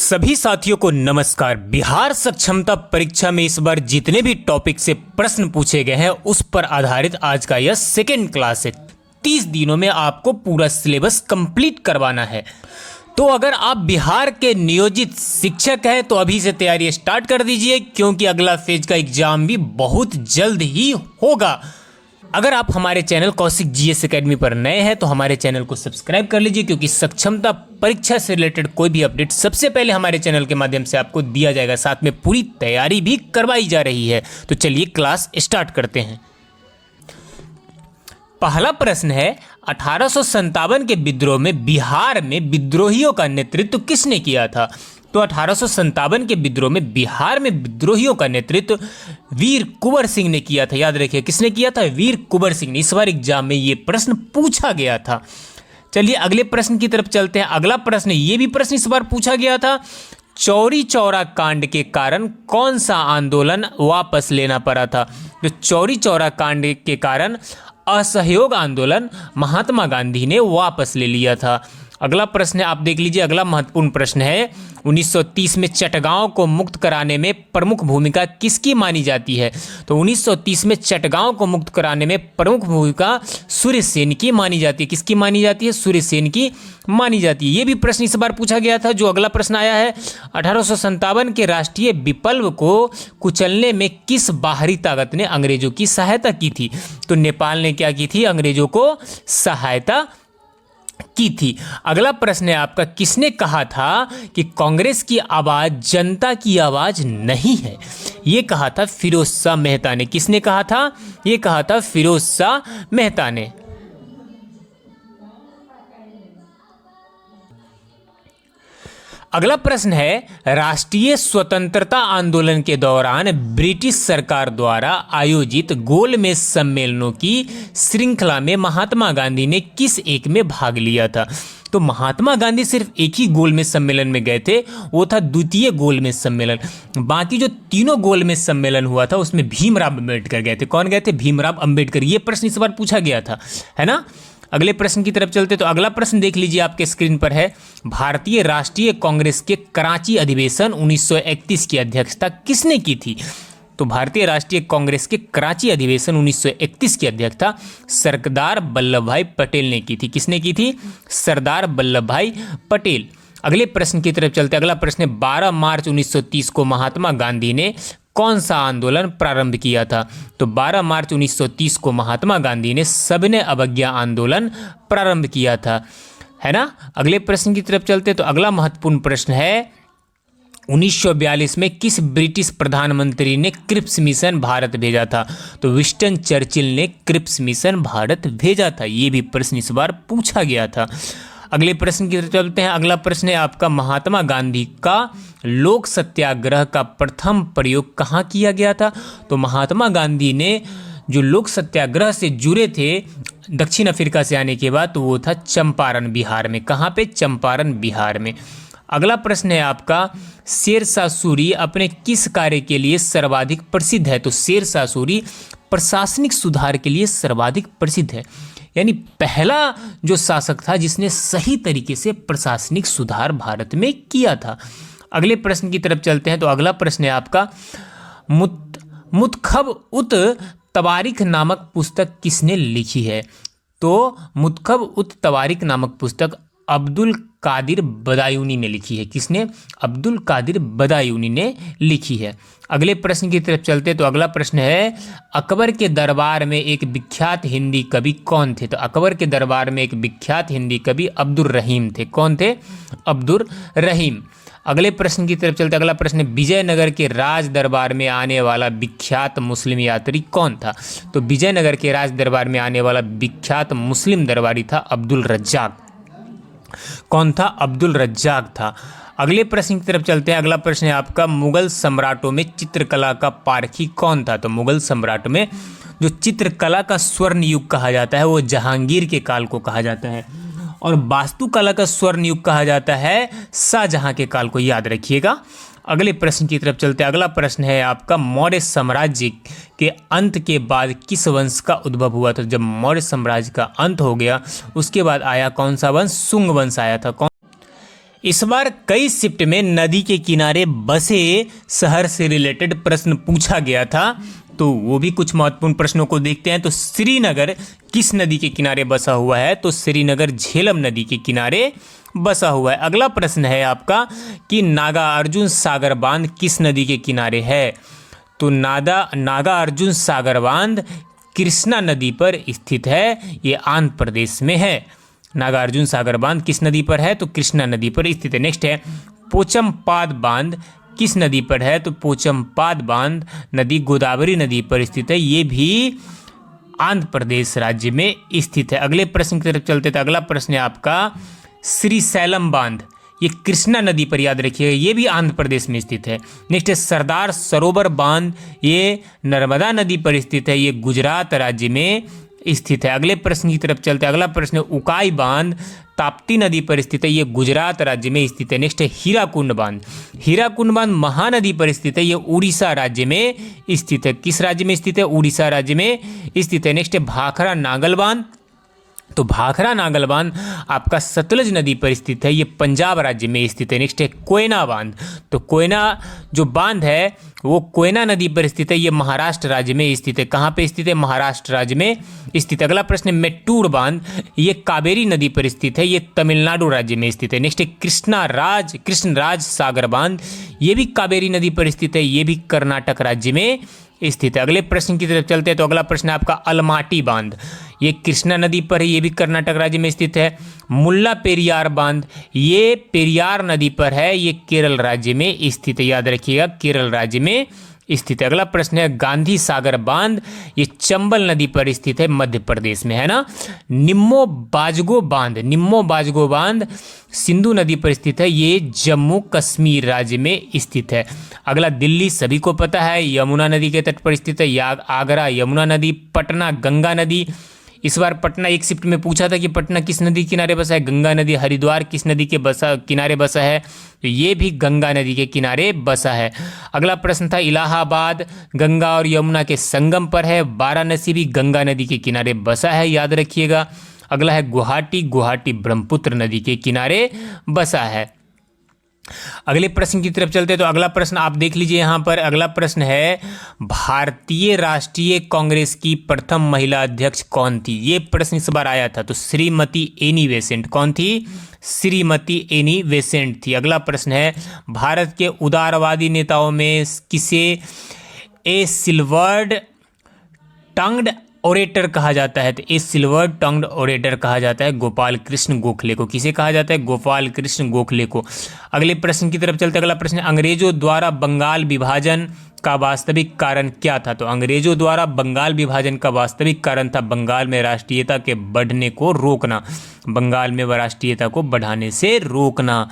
सभी साथियों को नमस्कार। बिहार सक्षमता परीक्षा में इस बार जितने भी टॉपिक से प्रश्न पूछे गए हैं उस पर आधारित आज का यह सेकेंड क्लास है। 30 दिनों में आपको पूरा सिलेबस कंप्लीट करवाना है। तो अगर आप बिहार के नियोजित शिक्षक हैं तो अभी से तैयारी स्टार्ट कर दीजिए, क्योंकि अगला फेज का एग्जाम भी बहुत जल्द ही होगा। अगर आप हमारे चैनल कौशिक जीएस एकेडमी पर नए हैं तो हमारे चैनल को सब्सक्राइब कर लीजिए, क्योंकि सक्षमता परीक्षा से रिलेटेड कोई भी अपडेट सबसे पहले हमारे चैनल के माध्यम से आपको दिया जाएगा। साथ में पूरी तैयारी भी करवाई जा रही है। तो चलिए क्लास स्टार्ट करते हैं। पहला प्रश्न है, 1857 के विद्रोह में बिहार में विद्रोहियों का नेतृत्व किसने किया था? तो 1857 के विद्रोह में बिहार में विद्रोहियों का नेतृत्व वीर कुंवर सिंह ने किया था। याद रखिए, किसने किया था? वीर कुंवर सिंह ने। इस बार एग्जाम में ये प्रश्न पूछा गया था। चलिए अगले प्रश्न की तरफ चलते हैं। अगला प्रश्न, ये भी प्रश्न इस बार पूछा गया था। चौरी चौरा कांड के कारण कौन सा आंदोलन वापस लेना पड़ा था? तो चौरी चौरा कांड के कारण असहयोग आंदोलन महात्मा गांधी ने वापस ले लिया था। अगला प्रश्न है, आप देख लीजिए। अगला महत्वपूर्ण प्रश्न है, 1930 में चटगांव को मुक्त कराने में प्रमुख भूमिका किसकी मानी जाती है? तो 1930 में चटगांव को मुक्त कराने में प्रमुख भूमिका सूर्यसेन की मानी जाती है। किसकी मानी जाती है? सूर्यसेन की मानी जाती है। ये भी प्रश्न इस बार पूछा गया था। जो अगला प्रश्न आया है, 1857 के राष्ट्रीय विप्लव को कुचलने में किस बाहरी ताकत ने अंग्रेजों की सहायता की थी? तो नेपाल ने क्या की थी? अंग्रेजों को सहायता की थी। अगला प्रश्न है आपका, किसने कहा था कि कांग्रेस की आवाज जनता की आवाज नहीं है? ये कहा था फिरोज शाह मेहता ने। किसने कहा था? ये कहा था फिरोज शाह मेहता ने। अगला प्रश्न है, राष्ट्रीय स्वतंत्रता आंदोलन के दौरान ब्रिटिश सरकार द्वारा आयोजित गोलमेज सम्मेलनों की श्रृंखला में महात्मा गांधी ने किस एक में भाग लिया था? तो महात्मा गांधी सिर्फ एक ही गोलमेज सम्मेलन में गए थे, वो था द्वितीय गोलमेज सम्मेलन। बाकी जो तीनों गोलमेज सम्मेलन हुआ था उसमें भीमराव अंबेडकर गए थे। कौन गए थे? भीमराव अंबेडकर। ये प्रश्न इस बार पूछा गया था, है ना। अगले प्रश्न की तरफ चलते। तो अगला प्रश्न देख लीजिए, आपके स्क्रीन पर है। भारतीय राष्ट्रीय कांग्रेस के कराची अधिवेशन 1931 की अध्यक्षता किसने की थी? तो भारतीय राष्ट्रीय कांग्रेस के कराची अधिवेशन 1931 की अध्यक्षता सरदार वल्लभ भाई पटेल ने की थी। किसने की थी? सरदार वल्लभ भाई पटेल। अगले प्रश्न की तरफ चलते। अगला प्रश्न है, 12 मार्च 1930 को महात्मा गांधी ने कौन सा आंदोलन प्रारंभ किया था? तो 12 मार्च 1930 को महात्मा गांधी ने सबने अवज्ञा आंदोलन प्रारंभ किया था, है ना। अगले प्रश्न की तरफ चलते। तो अगला महत्वपूर्ण प्रश्न है, 1942 में किस ब्रिटिश प्रधानमंत्री ने क्रिप्स मिशन भारत भेजा था? तो विंस्टन चर्चिल ने क्रिप्स मिशन भारत भेजा था। ये भी प्रश्न इस बार पूछा गया था। अगले प्रश्न की तरफ चलते हैं। अगला प्रश्न है आपका, महात्मा गांधी का लोक सत्याग्रह का प्रथम प्रयोग कहाँ किया गया था? तो महात्मा गांधी ने जो लोक सत्याग्रह से जुड़े थे दक्षिण अफ्रीका से आने के बाद, तो वो था चंपारण बिहार में। कहाँ पे? चंपारण बिहार में। अगला प्रश्न है आपका, शेरशाह सूरी अपने किस कार्य के लिए सर्वाधिक प्रसिद्ध है? तो शेरशाह सूरी प्रशासनिक सुधार के लिए सर्वाधिक प्रसिद्ध है, यानी पहला जो शासक था जिसने सही तरीके से प्रशासनिक सुधार भारत में किया था। अगले प्रश्न की तरफ चलते हैं। तो अगला प्रश्न है आपका, मुतखब उत तवारीख नामक पुस्तक किसने लिखी है? तो मुतखब उत तवारीख नामक पुस्तक अब्दुल कादिर बदायूनी ने लिखी है। किसने? अब्दुल कादिर बदायूनी ने लिखी है। अगले प्रश्न की तरफ चलते। तो अगला प्रश्न है, अकबर के दरबार में एक विख्यात हिंदी कवि कौन थे? तो अकबर के दरबार में एक विख्यात हिंदी कवि अब्दुल रहीम थे। कौन थे? अब्दुल रहीम। अगले प्रश्न की तरफ चलते। अगला प्रश्न है, विजयनगर के राज दरबार में आने वाला विख्यात मुस्लिम यात्री कौन था? तो विजयनगर के राज दरबार में आने वाला विख्यात मुस्लिम दरबारी था अब्दुल रज्जाक। कौन था? अब्दुल रज्जाक था। अगले प्रश्न की तरफ चलते हैं। अगला प्रश्न है आपका, मुगल सम्राटों में चित्रकला का पारखी कौन था? तो मुगल सम्राट में जो चित्रकला का स्वर्ण युग कहा जाता है वो जहांगीर के काल को कहा जाता है, और वास्तुकला का स्वर्ण युग कहा जाता है शाहजहां के काल को। याद रखिएगा। अगले प्रश्न की तरफ चलते हैं। अगला प्रश्न है आपका, मौर्य साम्राज्य के अंत के बाद किस वंश का उद्भव हुआ था? जब मौर्य साम्राज्य का अंत हो गया उसके बाद आया कौन सा वंश? शुंग वंश आया था। कौन? इस बार कई शिफ्ट में नदी के किनारे बसे शहर से रिलेटेड प्रश्न पूछा गया था, तो वो भी कुछ महत्वपूर्ण प्रश्नों को देखते हैं। तो श्रीनगर किस नदी के किनारे बसा हुआ है? तो श्रीनगर झेलम नदी के किनारे बसा हुआ है। अगला प्रश्न है आपका कि नागार्जुन सागर बांध किस नदी के किनारे है? तो नागार्जुन सागर बांध कृष्णा नदी पर स्थित है, ये आंध्र प्रदेश में है। नागार्जुन सागर बांध किस नदी पर है? तो कृष्णा नदी पर स्थित है। नेक्स्ट है पोचमपाद बांध किस नदी पर है? तो पोचमपाद बांध नदी गोदावरी नदी पर स्थित है, ये भी आंध्र प्रदेश राज्य में स्थित है। अगले प्रश्न की तरफ चलते हैं। अगला प्रश्न है आपका श्रीशैलम बांध, ये कृष्णा नदी पर, याद रखिएगा, ये भी आंध्र प्रदेश में स्थित है। नेक्स्ट है सरदार सरोवर बांध, ये नर्मदा नदी पर स्थित है, ये गुजरात राज्य में स्थित है। अगले प्रश्न की तरफ चलते हैं। अगला प्रश्न है उकाई बांध ताप्ती नदी पर स्थित है, ये गुजरात राज्य में स्थित है। नेक्स्ट है हीराकुंड बांध, हीराकुंड बांध महानदी पर स्थित है, ये उड़ीसा राज्य में स्थित है। किस राज्य में स्थित है? उड़ीसा राज्य में स्थित है। नेक्स्ट है भाखरा नागल बांध, तो भाखरा नागल बांध आपका सतलज नदी पर स्थित है, ये पंजाब राज्य में स्थित है। नेक्स्ट है कोयना बांध, तो कोयना जो बांध है वो कोयना नदी पर स्थित है, ये महाराष्ट्र राज्य में स्थित है। कहाँ पे स्थित है? महाराष्ट्र राज्य में स्थित है। अगला प्रश्न है मेट्टूर बांध, ये कावेरी नदी पर स्थित है, ये तमिलनाडु राज्य में स्थित है। नेक्स्ट है कृष्णराज सागर बांध, ये भी कावेरी नदी पर स्थित है, ये भी कर्नाटक राज्य में स्थित है। अगले प्रश्न की तरफ चलते हैं। तो अगला प्रश्न है आपका अलमाटी बांध, ये कृष्णा नदी पर है, ये भी कर्नाटक राज्य में स्थित है। मुल्ला पेरियार बांध, ये पेरियार नदी पर है, ये केरल राज्य में स्थित है, याद रखिएगा, केरल राज्य में स्थित है। अगला प्रश्न है गांधी सागर बांध, ये चंबल नदी पर स्थित है, मध्य प्रदेश में है ना। निम्मो बाजगो बांध सिंधु नदी पर स्थित है, ये जम्मू कश्मीर राज्य में स्थित है। अगला दिल्ली सभी को पता है, यमुना नदी के तट पर स्थित है, आगरा यमुना नदी, पटना गंगा नदी। इस बार पटना एक शिफ्ट में पूछा था कि पटना किस नदी के किनारे बसा है? गंगा नदी। हरिद्वार किस नदी के किनारे बसा है? तो ये भी गंगा नदी के किनारे बसा है। अगला प्रश्न था इलाहाबाद गंगा और यमुना के संगम पर है, वाराणसी भी गंगा नदी के किनारे बसा है, याद रखिएगा। अगला है गुवाहाटी ब्रह्मपुत्र नदी के किनारे बसा है। अगले प्रश्न की तरफ चलते हैं। तो अगला प्रश्न आप देख लीजिए यहाँ पर। अगला प्रश्न है भारतीय राष्ट्रीय कांग्रेस की प्रथम महिला अध्यक्ष कौन थी? ये प्रश्न इस बार आया था, तो श्रीमती एनी बेसेंट। कौन थी? श्रीमती एनी बेसेंट थी। अगला प्रश्न है भारत के उदारवादी नेताओं में किसे ए सिल्वर्ड टंग्ड ओरेटर कहा जाता है? तो ए सिल्वर टंग्ड ओरेटर कहा जाता है गोपाल कृष्ण गोखले को। किसे कहा जाता है? गोपाल कृष्ण गोखले को। अगले प्रश्न की तरफ चलते हैं। अगला प्रश्न है अंग्रेजों द्वारा बंगाल विभाजन का वास्तविक कारण क्या था? तो अंग्रेजों द्वारा बंगाल विभाजन का वास्तविक कारण था बंगाल में राष्ट्रीयता के बढ़ने को रोकना, बंगाल में राष्ट्रीयता को बढ़ाने से रोकना।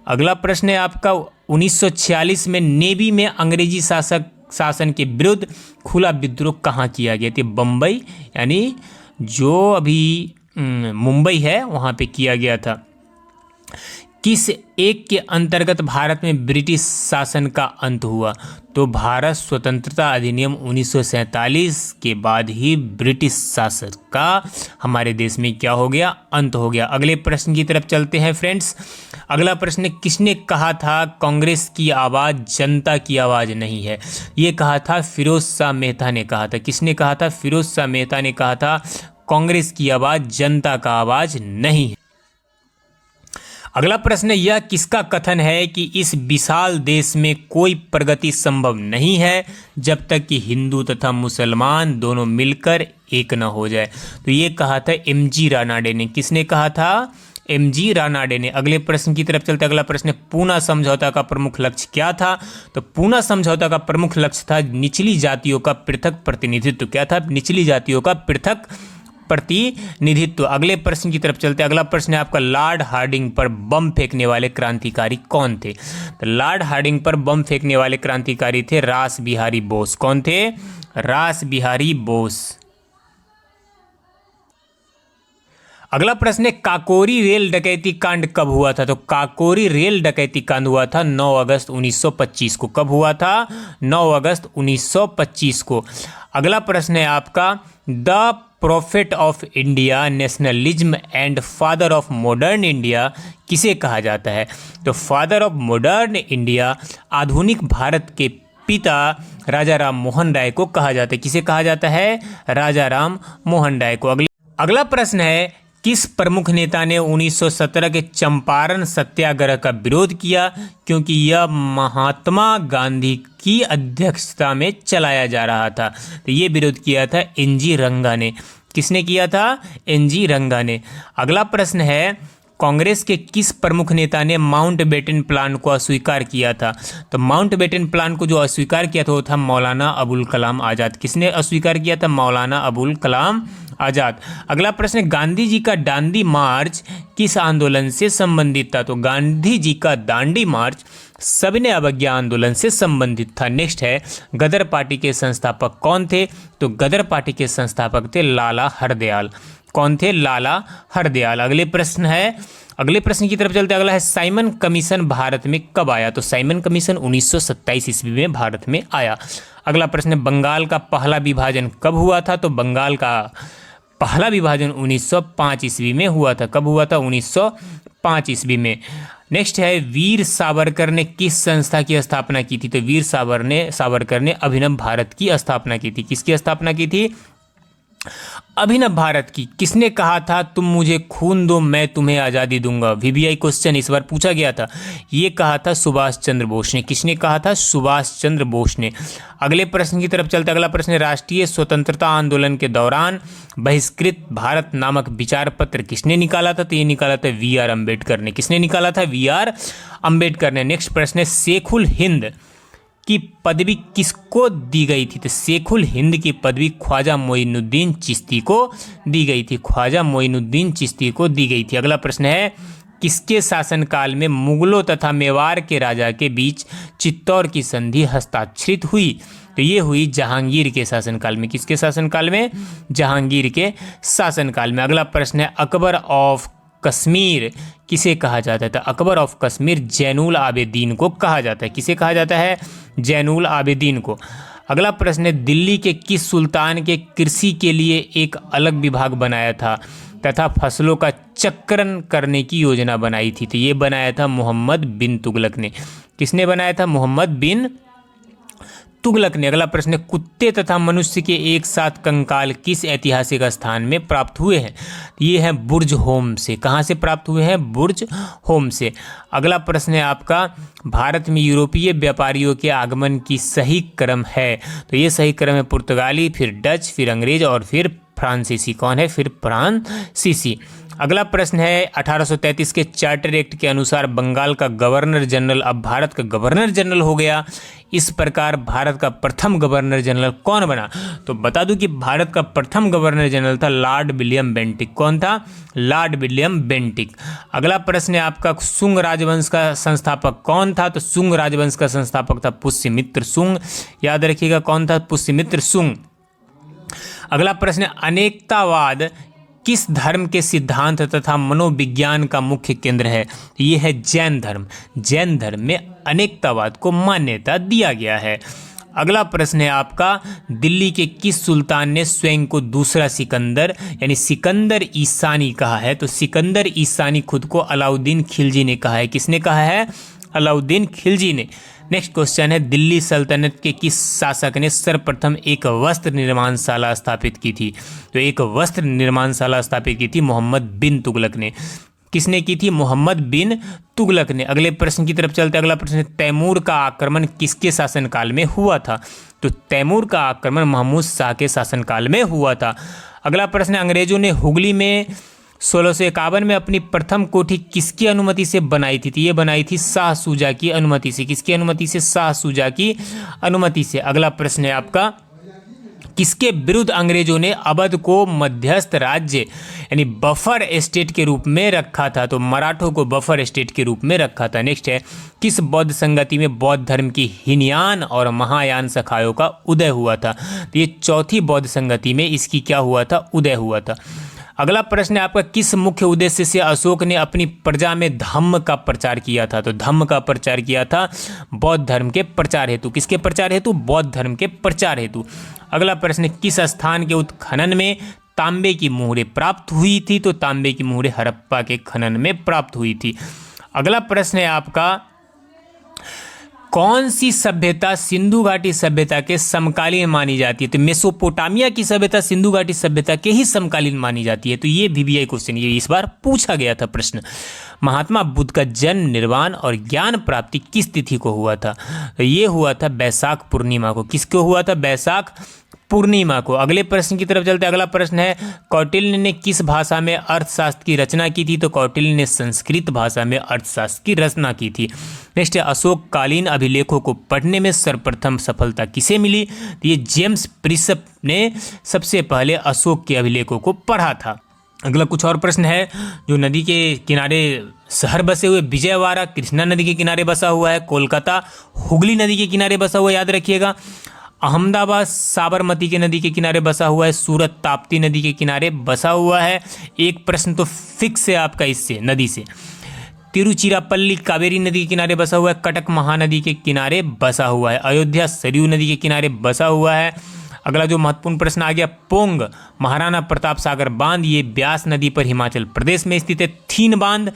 अगला प्रश्न है आपका 1946 में नेवी में अंग्रेजी शासन के विरुद्ध खुला विद्रोह कहाँ किया गया? तो बम्बई, यानी जो अभी मुंबई है वहाँ पे किया गया था। किस एक के अंतर्गत भारत में ब्रिटिश शासन का अंत हुआ? तो भारत स्वतंत्रता अधिनियम 1947 के बाद ही ब्रिटिश शासन का हमारे देश में क्या हो गया? अंत हो गया। अगले प्रश्न की तरफ चलते हैं फ्रेंड्स। अगला प्रश्न, किसने कहा था कांग्रेस की आवाज़ जनता की आवाज़ नहीं है? ये कहा था फिरोज शाह मेहता ने कहा था। किसने कहा था? फिरोज शाह मेहता ने कहा था कांग्रेस की आवाज़ जनता का आवाज़ नहीं है। अगला प्रश्न, यह किसका कथन है कि इस विशाल देश में कोई प्रगति संभव नहीं है जब तक कि हिंदू तथा मुसलमान दोनों मिलकर एक न हो जाए? तो ये कहा था एमजी रानाडे ने। किसने कहा था? एमजी रानाडे ने। अगले प्रश्न की तरफ चलते। अगला प्रश्न, पूना समझौता का प्रमुख लक्ष्य क्या था? तो पूना समझौता का प्रमुख लक्ष्य था निचली जातियों का पृथक प्रतिनिधित्व। क्या था? निचली जातियों का पृथक प्रतिनिधित्व। अगले प्रश्न की तरफ चलते। अगला प्रश्न है आपका लॉर्ड हार्डिंग पर बम फेंकने वाले क्रांतिकारी कौन थे? तो लॉर्ड हार्डिंग पर बम फेंकने वाले क्रांतिकारी थे रास बिहारी बोस। कौन थे? रास बिहारी बोस। अगला प्रश्न है काकोरी रेल डकैती कांड कब हुआ था? तो काकोरी रेल डकैती कांड हुआ था 9 अगस्त 1925 को। कब हुआ था? 9 अगस्त 1925 को। अगला प्रश्न है आपका the prophet of India, nationalism and father of modern India किसे कहा जाता है? तो फादर ऑफ मॉडर्न इंडिया, आधुनिक भारत के पिता राजा राम मोहन राय को कहा जाता है। किसे कहा जाता है? राजा राम मोहन राय को। अगला प्रश्न है, किस प्रमुख नेता ने 1917 के चंपारण सत्याग्रह का विरोध किया, क्योंकि यह महात्मा गांधी की अध्यक्षता में चलाया जा रहा था? तो ये विरोध किया था एनजी रंगा ने। किसने किया था? एनजी रंगा ने। अगला प्रश्न है, कांग्रेस के किस प्रमुख नेता ने माउंटबेटन प्लान को अस्वीकार किया था? तो माउंटबेटन प्लान को जो अस्वीकार किया था वो था मौलाना अबुल कलाम आज़ाद। किसने अस्वीकार किया था? मौलाना अबुल कलाम आज़ाद। अगला प्रश्न है, गांधी जी का दांडी मार्च किस आंदोलन से संबंधित था? तो गांधी जी का दांडी मार्च सविनय अवज्ञा आंदोलन से संबंधित था। नेक्स्ट है, गदर पार्टी के संस्थापक कौन थे? तो गदर पार्टी के संस्थापक थे लाला हरदयाल। कौन थे? लाला हरदयाल। अगले प्रश्न की तरफ चलते। अगला है, साइमन कमीशन भारत में कब आया? तो साइमन कमीशन 1927 ईस्वी में भारत में आया। अगला प्रश्न है, बंगाल का पहला विभाजन कब हुआ था? तो बंगाल का पहला विभाजन 1905 ईस्वी में हुआ था। कब हुआ था? 1905 ईस्वी में। नेक्स्ट है, वीर सावरकर ने किस संस्था की स्थापना की थी? तो वीर सावरकर ने अभिनव भारत की स्थापना की थी। किसकी स्थापना की थी? अभिनव भारत की। किसने कहा था तुम मुझे खून दो मैं तुम्हें आज़ादी दूंगा? वीवीआई क्वेश्चन इस बार पूछा गया था। ये कहा था सुभाष चंद्र बोस ने। किसने कहा था? सुभाष चंद्र बोस ने। अगले प्रश्न की तरफ चलते। अगला प्रश्न है, राष्ट्रीय स्वतंत्रता आंदोलन के दौरान बहिष्कृत भारत नामक विचार पत्र किसने निकाला था? तो ये निकाला था वी आर अम्बेडकर ने। किसने निकाला था? वी आर अम्बेडकर ने। नेक्स्ट प्रश्न है, शेखुल हिंद की पदवी किसको दी गई थी? तो शेखुल हिंद की पदवी ख्वाजा मोइनुद्दीन चिश्ती को दी गई थी। ख्वाजा मोइनुद्दीन चिश्ती को दी गई थी। अगला प्रश्न है, किसके शासनकाल में मुगलों तथा मेवाड़ के राजा के बीच चित्तौड़ की संधि हस्ताक्षरित हुई? तो ये हुई जहांगीर के शासनकाल में। किसके शासनकाल में? जहांगीर के शासनकाल में। अगला प्रश्न है, अकबर ऑफ कश्मीर किसे कहा जाता है? तो अकबर ऑफ कश्मीर जैनुल आबेदीन को कहा जाता है। किसे कहा जाता है? जैनुल आबेदीन को। अगला प्रश्न है, दिल्ली के किस सुल्तान के कृषि के लिए एक अलग विभाग बनाया था तथा फसलों का चक्रण करने की योजना बनाई थी? तो ये बनाया था मोहम्मद बिन तुगलक ने। किसने बनाया था? मोहम्मद बिन तुगलक ने। अगला प्रश्न है, कुत्ते तथा मनुष्य के एक साथ कंकाल किस ऐतिहासिक स्थान में प्राप्त हुए हैं? ये है बुर्ज होम से। कहाँ से प्राप्त हुए हैं? बुर्ज होम से। अगला प्रश्न है आपका, भारत में यूरोपीय व्यापारियों के आगमन की सही क्रम है? तो ये सही क्रम है पुर्तगाली, फिर डच, फिर अंग्रेज और फिर फ्रांसीसी। कौन है? फिर फ्रांसीसी। अगला प्रश्न है, 1833 के चार्टर एक्ट के अनुसार बंगाल का गवर्नर जनरल अब भारत का गवर्नर जनरल हो गया। इस प्रकार भारत का प्रथम गवर्नर जनरल कौन बना? तो बता दूं कि भारत का प्रथम गवर्नर जनरल था लॉर्ड विलियम बेंटिक। कौन था? Lord William Bentinck. अगला प्रश्न है आपका, शुंग राजवंश का संस्थापक कौन था? तो शुंग राजवंश का संस्थापक था पुष्यमित्र शुंग। याद रखिएगा कौन था? पुष्यमित्र शुंग। अगला प्रश्न है, अनेकतावाद किस धर्म के सिद्धांत तथा मनोविज्ञान का मुख्य केंद्र है? ये है जैन धर्म। जैन धर्म में अनेकतावाद को मान्यता दिया गया है। अगला प्रश्न है आपका, दिल्ली के किस सुल्तान ने स्वयं को दूसरा सिकंदर यानी सिकंदर ईसानी कहा है? तो सिकंदर ईसानी खुद को अलाउद्दीन खिलजी ने कहा है। किसने कहा है? अलाउद्दीन खिलजी ने। नेक्स्ट क्वेश्चन है, दिल्ली सल्तनत के किस शासक ने सर्वप्रथम एक वस्त्र निर्माणशाला स्थापित की थी? तो एक वस्त्र निर्माणशाला स्थापित की थी मोहम्मद बिन तुगलक ने। किसने की थी? मोहम्मद बिन तुगलक ने। अगले प्रश्न की तरफ चलते। अगला प्रश्न है, तैमूर का आक्रमण किसके शासनकाल में हुआ था? तो तैमूर का आक्रमण महमूद शाह के शासनकाल में हुआ था। अगला प्रश्न है, अंग्रेजों ने हुगली में 1651 में अपनी प्रथम कोठी किसकी अनुमति से बनाई थी? तो ये बनाई थी शाह शुजा की अनुमति से। किसकी अनुमति से? शाह शुजा की अनुमति से। अगला प्रश्न है आपका, किसके विरुद्ध अंग्रेजों ने अवध को मध्यस्थ राज्य यानी बफर स्टेट के रूप में रखा था? तो मराठों को बफर स्टेट के रूप में रखा था। नेक्स्ट है, किस बौद्ध संगति में बौद्ध धर्म की हीनयान और महायान शाखाओं का उदय हुआ था? तो ये चौथी बौद्ध संगति में इसकी क्या हुआ था? उदय हुआ था। अगला प्रश्न है आपका, किस मुख्य उद्देश्य से अशोक ने अपनी प्रजा में धम्म का प्रचार किया था? तो धम्म का प्रचार किया था बौद्ध धर्म के प्रचार हेतु। किसके प्रचार हेतु? बौद्ध धर्म के प्रचार हेतु। अगला प्रश्न, किस स्थान के उत्खनन में तांबे की मुहरें प्राप्त हुई थी, तो तांबे की मुहरें हड़प्पा के खनन में प्राप्त हुई थी। अगला प्रश्न है आपका, कौन सी सभ्यता सिंधु घाटी सभ्यता के समकालीन मानी जाती है? तो मेसोपोटामिया की सभ्यता सिंधु घाटी सभ्यता के ही समकालीन मानी जाती है। तो ये VBI क्वेश्चन, ये इस बार पूछा गया था प्रश्न। महात्मा बुद्ध का जन्म, निर्वाण और ज्ञान प्राप्ति किस तिथि को हुआ था? तो ये हुआ था बैसाख पूर्णिमा को। किसको हुआ था? बैसाख पूर्णिमा को। अगले प्रश्न की तरफ चलते हैं। अगला प्रश्न है, कौटिल्य ने किस भाषा में अर्थशास्त्र की रचना की थी? तो कौटिल्य ने संस्कृत भाषा में अर्थशास्त्र की रचना की थी। नेक्स्ट है, अशोक कालीन अभिलेखों को पढ़ने में सर्वप्रथम सफलता किसे मिली? तो ये जेम्स प्रिसप ने सबसे पहले अशोक के अभिलेखों को पढ़ा था। अगला कुछ और प्रश्न है, जो नदी के किनारे शहर बसे हुए, विजयवाड़ा कृष्णा नदी के किनारे बसा हुआ है, कोलकाता हुगली नदी के किनारे बसा हुआ है, याद रखिएगा। अहमदाबाद साबरमती के नदी के किनारे बसा हुआ है, सूरत ताप्ती नदी के किनारे बसा हुआ है। एक प्रश्न तो फिक्स है आपका इससे, नदी से। तिरुचिरापल्ली कावेरी नदी के किनारे बसा हुआ है, कटक महानदी के किनारे बसा हुआ है, अयोध्या सरयू नदी के किनारे बसा हुआ है। अगला जो महत्वपूर्ण प्रश्न आ गया, पोंग महाराणा प्रताप सागर बांध, ये ब्यास नदी पर हिमाचल प्रदेश में स्थित है। थीन बांध,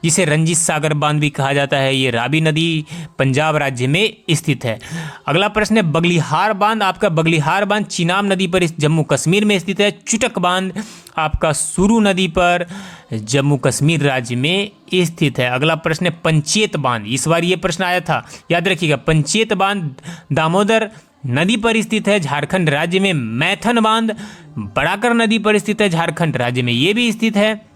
जिसे रंजीत सागर बांध भी कहा जाता है, ये रावी नदी पंजाब राज्य में स्थित है। अगला प्रश्न है, बगलिहार बांध, आपका बगलिहार बांध चिनाब नदी पर जम्मू कश्मीर में स्थित है। चुटक बांध आपका सुरू नदी पर जम्मू कश्मीर राज्य में स्थित है। अगला प्रश्न है, पंचेत बांध, इस बार ये प्रश्न आया था, याद रखिएगा। पंचेत बांध दामोदर नदी पर स्थित है, झारखंड राज्य में। मैथन बांध बड़ाकर नदी पर स्थित है, झारखंड राज्य में ये भी स्थित है।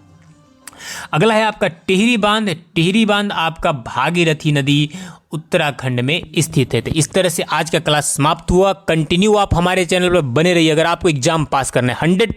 अगला है आपका टिहरी बांध, टिहरी बांध आपका भागीरथी नदी उत्तराखंड में स्थित है। तो इस तरह से आज का क्लास समाप्त हुआ। कंटिन्यू आप हमारे चैनल पर बने रहिए अगर आपको एग्जाम पास करना है। 100